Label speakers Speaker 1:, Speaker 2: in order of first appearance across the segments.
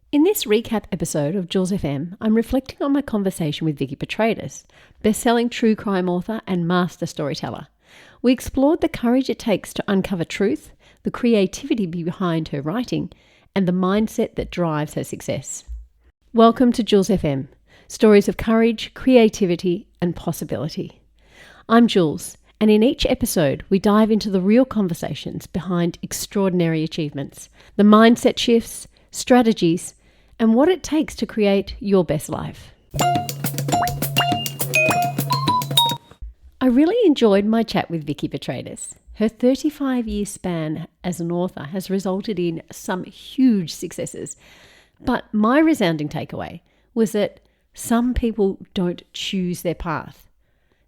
Speaker 1: In this recap episode of Jules FM, I'm reflecting on my conversation with Vikki Petraitis, best-selling true crime author and master storyteller. We explored the courage it takes to uncover truth, the creativity behind her writing, and the mindset that drives her success. Welcome to Jules FM, stories of courage, creativity, and possibility. I'm Jules, and in each episode we dive into the real conversations behind extraordinary achievements, the mindset shifts, strategies, and what it takes to create your best life. I really enjoyed my chat with Vikki Petraitis. Her 35-year span as an author has resulted in some huge successes, but my resounding takeaway was that some people don't choose their path.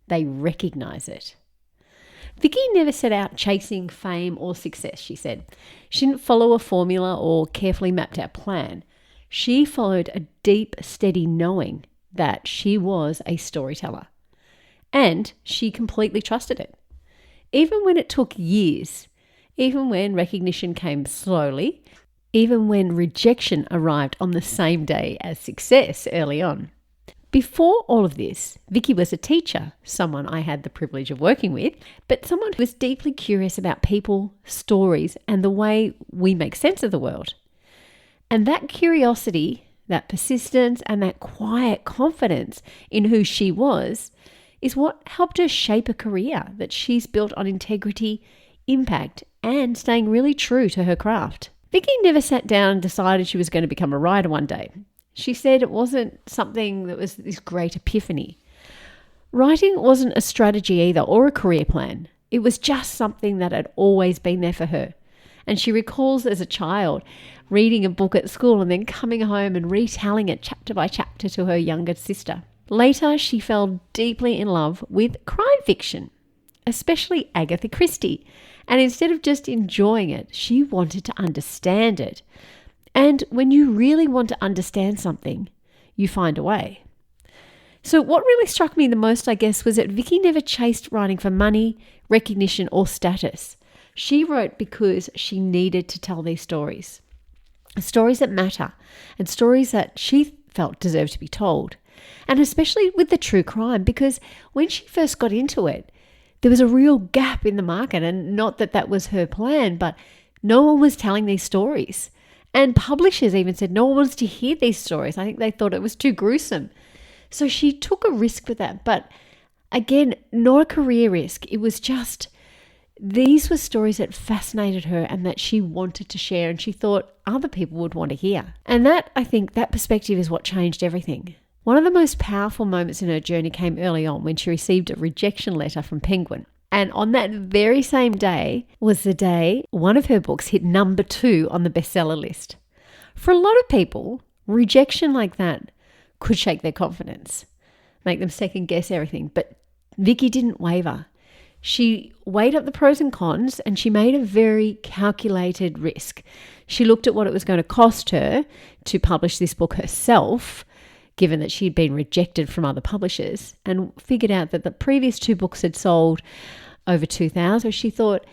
Speaker 1: They recognize it. Vikki never set out chasing fame or success, she said. She didn't follow a formula or carefully mapped out plan. She followed a deep, steady knowing that she was a storyteller. And she completely trusted it. Even when it took years, even when recognition came slowly, even when rejection arrived on the same day as success early on. Before all of this, Vikki was a teacher, someone I had the privilege of working with, but someone who was deeply curious about people, stories, and the way we make sense of the world. And that curiosity, that persistence, and that quiet confidence in who she was is what helped her shape a career that she's built on integrity, impact, and staying really true to her craft. Vikki never sat down and decided she was going to become a writer one day. She said it wasn't something that was this great epiphany. Writing wasn't a strategy either or a career plan. It was just something that had always been there for her. And she recalls as a child reading a book at school and then coming home and retelling it chapter by chapter to her younger sister. Later, she fell deeply in love with crime fiction, especially Agatha Christie. And instead of just enjoying it, she wanted to understand it. And when you really want to understand something, you find a way. So what really struck me the most, I guess, was that Vikki never chased writing for money, recognition, or status. She wrote because she needed to tell these stories that matter, and stories that she felt deserved to be told. And especially with the true crime, because when she first got into it, there was a real gap in the market, and not that that was her plan, but no one was telling these stories. And publishers even said no one wants to hear these stories. I think they thought it was too gruesome. So she took a risk with that. But again, not a career risk. It was just, these were stories that fascinated her and that she wanted to share, and she thought other people would want to hear. And that, I think, that perspective is what changed everything. One of the most powerful moments in her journey came early on when she received a rejection letter from Penguin. And on that very same day was the day one of her books hit number 2 on the bestseller list. For a lot of people, rejection like that could shake their confidence, make them second guess everything. But Vikki didn't waver. She weighed up the pros and cons, and she made a very calculated risk. She looked at what it was going to cost her to publish this book herself, given that she'd been rejected from other publishers, and figured out that the previous 2 books had sold over 2,000. So she thought,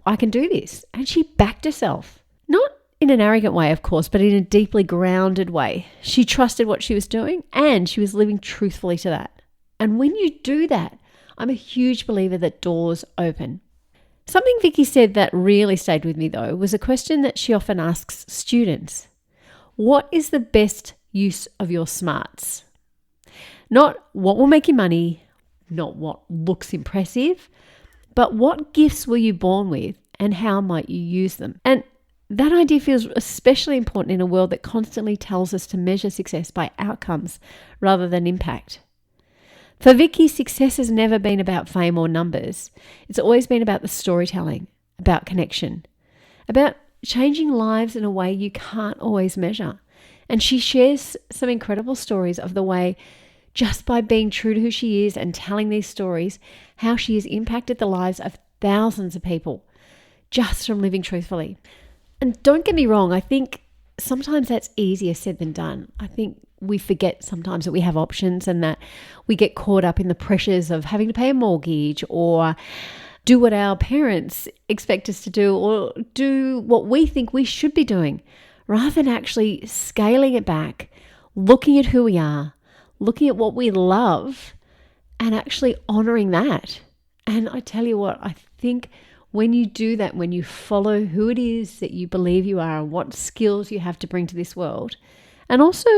Speaker 1: I can do this. And she backed herself. Not in an arrogant way, of course, but in a deeply grounded way. She trusted what she was doing, and she was living truthfully to that. And when you do that, I'm a huge believer that doors open. Something Vikki said that really stayed with me, though, was a question that she often asks students. What is the best use of your smarts? Not what will make you money, not what looks impressive, but what gifts were you born with and how might you use them? And that idea feels especially important in a world that constantly tells us to measure success by outcomes rather than impact. For Vikki, success has never been about fame or numbers. It's always been about the storytelling, about connection, about changing lives in a way you can't always measure. And she shares some incredible stories of the way, just by being true to who she is and telling these stories, how she has impacted the lives of thousands of people just from living truthfully. And don't get me wrong, I think sometimes that's easier said than done. I think we forget sometimes that we have options and that we get caught up in the pressures of having to pay a mortgage or do what our parents expect us to do or do what we think we should be doing, rather than actually scaling it back, looking at who we are, looking at what we love, and actually honoring that. And I tell you what, I think when you do that, when you follow who it is that you believe you are and what skills you have to bring to this world, and also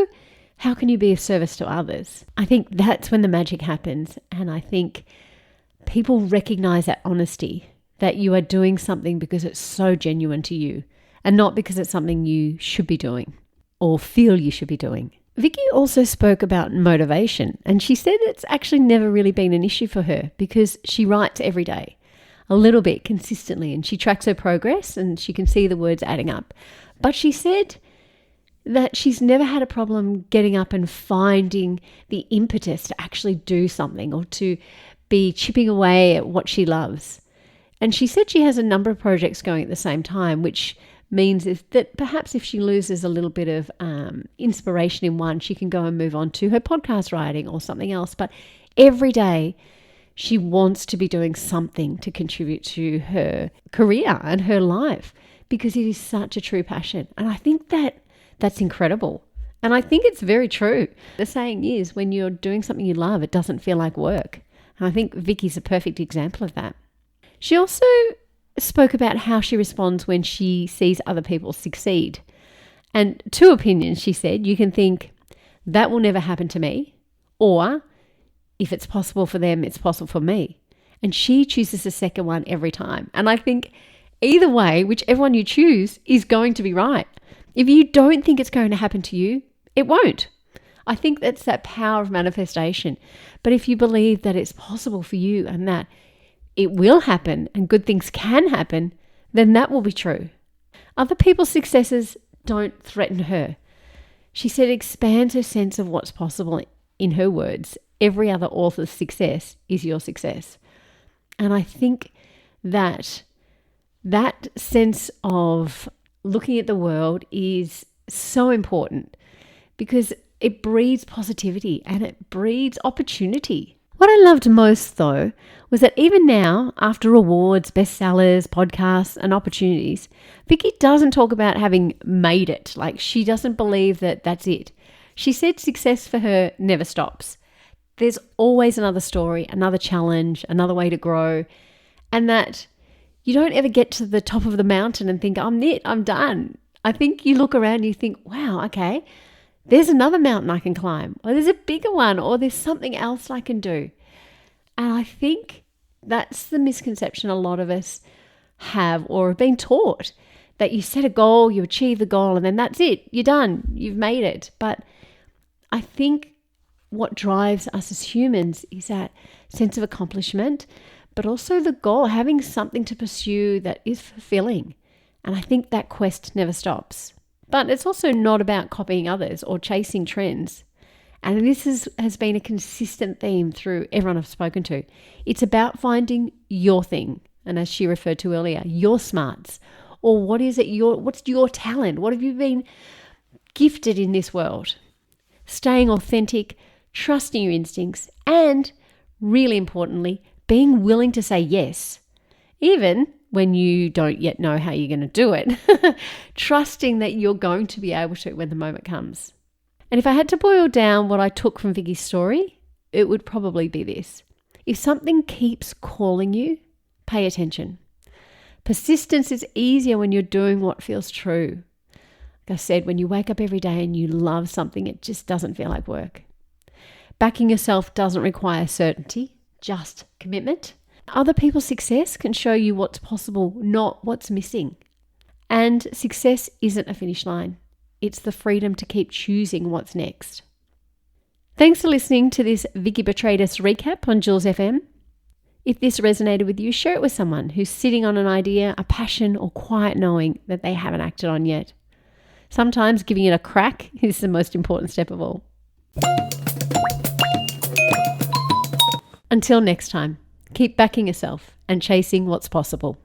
Speaker 1: how can you be of service to others, I think that's when the magic happens. And I think people recognize that honesty, that you are doing something because it's so genuine to you and not because it's something you should be doing or feel you should be doing. Vikki also spoke about motivation, and she said it's actually never really been an issue for her because she writes every day, a little bit consistently, and she tracks her progress and she can see the words adding up. But she said that she's never had a problem getting up and finding the impetus to actually do something or to be chipping away at what she loves. And she said she has a number of projects going at the same time, which means that perhaps if she loses a little bit of inspiration in one, she can go and move on to her podcast writing or something else. But every day she wants to be doing something to contribute to her career and her life because it is such a true passion. And I think that's incredible. And I think it's very true. The saying is, when you're doing something you love, it doesn't feel like work. And I think Vikki's a perfect example of that. She also spoke about how she responds when she sees other people succeed. And two opinions, she said. You can think, that will never happen to me, or if it's possible for them, it's possible for me. And she chooses the second one every time. And I think either way, whichever one you choose is going to be right. If you don't think it's going to happen to you, it won't. I think that's that power of manifestation. But if you believe that it's possible for you and that it will happen and good things can happen, then that will be true. Other people's successes don't threaten her. She said it expands her sense of what's possible. In her words, every other author's success is your success. And I think that sense of looking at the world is so important because it breeds positivity and it breeds opportunity. What I loved most, though, was that even now, after awards, bestsellers, podcasts, and opportunities, Vikki doesn't talk about having made it. Like, she doesn't believe that that's it. She said success for her never stops. There's always another story, another challenge, another way to grow, and that you don't ever get to the top of the mountain and think, I'm it, I'm done. I think you look around and you think, wow, okay, there's another mountain I can climb, or there's a bigger one, or there's something else I can do. And I think that's the misconception a lot of us have or have been taught, that you set a goal, you achieve the goal, and then that's it. You're done. You've made it. But I think what drives us as humans is that sense of accomplishment, but also the goal, having something to pursue that is fulfilling. And I think that quest never stops. But it's also not about copying others or chasing trends. And this has been a consistent theme through everyone I've spoken to. It's about finding your thing. And as she referred to earlier, your smarts. Or what's your talent? What have you been gifted in this world? Staying authentic, trusting your instincts, and really importantly, being willing to say yes, even when you don't yet know how you're going to do it, trusting that you're going to be able to when the moment comes. And if I had to boil down what I took from Vikki's story, it would probably be this. If something keeps calling you, pay attention. Persistence is easier when you're doing what feels true. Like I said, when you wake up every day and you love something, it just doesn't feel like work. Backing yourself doesn't require certainty, just commitment. Other people's success can show you what's possible, not what's missing. And success isn't a finish line. It's the freedom to keep choosing what's next. Thanks for listening to this Vikki Petraitis recap on Jules FM. If this resonated with you, share it with someone who's sitting on an idea, a passion, or quiet knowing that they haven't acted on yet. Sometimes giving it a crack is the most important step of all. Until next time, keep backing yourself and chasing what's possible.